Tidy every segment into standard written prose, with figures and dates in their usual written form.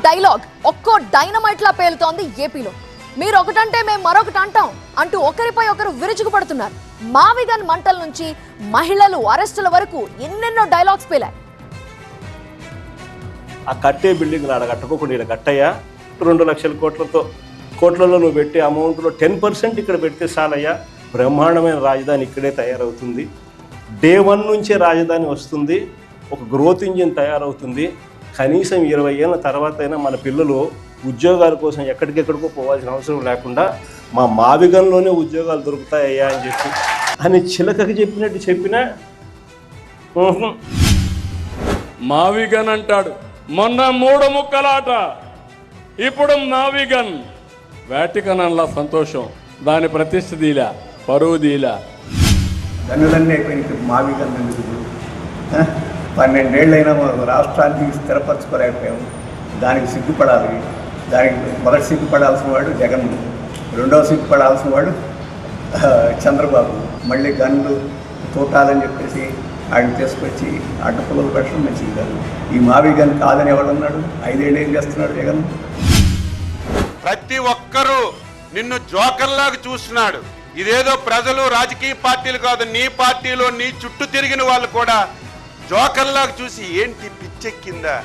Dialogue ఒక్కో dynamite లా పేలుతోంది ఏపీలో. మీరు ఒకటంటే మేము మరొకటి అంటాం అంటూ ఒకరిపై ఒకరు విరుచుకుపడుతున్నారు. మావిగన్ మంటల నుంచి మహిళలు అరెస్టుల వరకు ఎన్నెన్నో డైలాగ్స్ పేలాయి. ఆ కట్టే బిల్డింగ్ ఆడ కట్టుకోకుండా ఇక్కడ కట్టయ్యా 2 లక్షల కోట్లలో నువ్వు పెట్టే అమౌంట్లో 10% ఇక్కడ పెడితే చాలయ్యా, బ్రహ్మాండమైన రాజధాని ఇక్కడే తయారవుతుంది. డే 1 నుంచే రాజధాని వస్తుంది, ఒక గ్రోత్ ఇంజిన్ తయారవుతుంది. కనీసం 20 ఏళ్ళ తర్వాత అయినా మన పిల్లలు ఉద్యోగాల కోసం ఎక్కడికెక్కడికో పోవాల్సిన అవసరం లేకుండా మా మావిగన్లోనే ఉద్యోగాలు దొరుకుతాయ్యా అని చెప్పి అని చిలకకి చెప్పినట్టు చెప్పినా మావిగన్ అంటాడు. మొన్న 3 ముక్కలాట, ఇప్పుడు మావిగన్. వాటికన్ అలా సంతోషం, దాని ప్రతిష్ఠ దీలా, పరువు దీలా. గన్నులన్నీ అయిపోయిన మావిగన్ ఎందుకు? 12 ఏళ్ళైనా రాష్ట్రాన్ని స్థిరపరచుకోలేకపోయాము. దానికి సిగ్గుపడాలి. దానికి మొదటి సిగ్గుపడాల్సిన వాడు జగన్, రెండవ సిగ్గుపడాల్సిన వాడు చంద్రబాబు. మళ్ళీ గన్నులు తోటాలని చెప్పేసి ఆయన తీసుకొచ్చి అడ్డపుల్లలు పెట్టడం మంచిది కాదు. ఈ మావిగన్ కాదని ఎవడన్నాడు? 5 ఏళ్ళు ఏం చేస్తున్నాడు జగన్? ప్రతి ఒక్కరూ నిన్ను జోకర్లాగా చూస్తున్నాడు. ఇదేదో ప్రజలు, రాజకీయ పార్టీలు కాదు, నీ పార్టీలో నీ చుట్టూ తిరిగిన వాళ్ళు కూడా జోకర్లాగా చూసి ఏంటి పిచ్చెక్కిందా?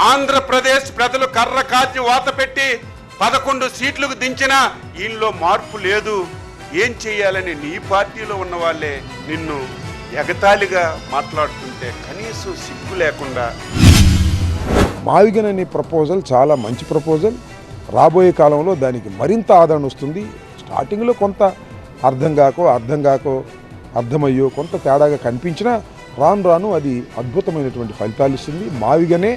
ఆంధ్రప్రదేశ్ ప్రజలు కర్ర కాచి వాత పెట్టి 11 సీట్లకు దించినా ఈయనలో మార్పు లేదు. ఏం చెయ్యాలని నీ పార్టీలో ఉన్న వాళ్ళే నిన్ను ఎగతాళిగా మాట్లాడుతుంటే కనీసం సిగ్గు లేకుండా. మావిగన్ అనే ప్రపోజల్ చాలా మంచి ప్రపోజల్. రాబోయే కాలంలో దానికి మరింత ఆదరణ వస్తుంది. స్టార్టింగ్లో కొంత అర్థమయ్యో కొంత తేడాగా కనిపించినా రాను రాను అది అద్భుతమైనటువంటి ఫలితాలు ఇస్తుంది. మావిగనే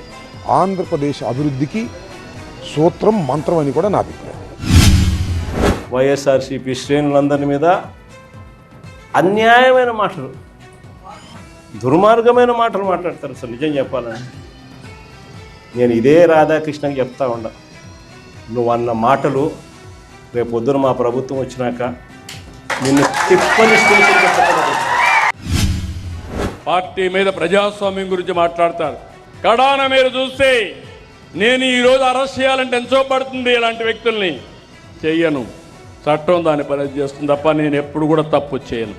ఆంధ్రప్రదేశ్ అభివృద్ధికి సూత్రం, మంత్రం అని కూడా నా అభిప్రాయం. వైఎస్ఆర్సీపీ శ్రేణులందరి మీద అన్యాయమైన మాటలు, దుర్మార్గమైన మాటలు మాట్లాడతారు. అసలు నిజం చెప్పాలని నేను ఇదే రాధాకృష్ణకి చెప్తా ఉండ, నువ్వు అన్న మాటలు రేపొద్దున మా ప్రభుత్వం వచ్చినాక నిన్ను తిప్పని పార్టీ మీద ప్రజాస్వామ్యం గురించి మాట్లాడతారు. కడాన మీరు చూస్తే నేను ఈరోజు అరెస్ట్ చేయాలంటే ఎంతో పడుతుంది. ఇలాంటి వ్యక్తుల్ని చెయ్యను. చట్టం దాని పని చేస్తుంది తప్ప నేను ఎప్పుడు కూడా తప్పు చేయను.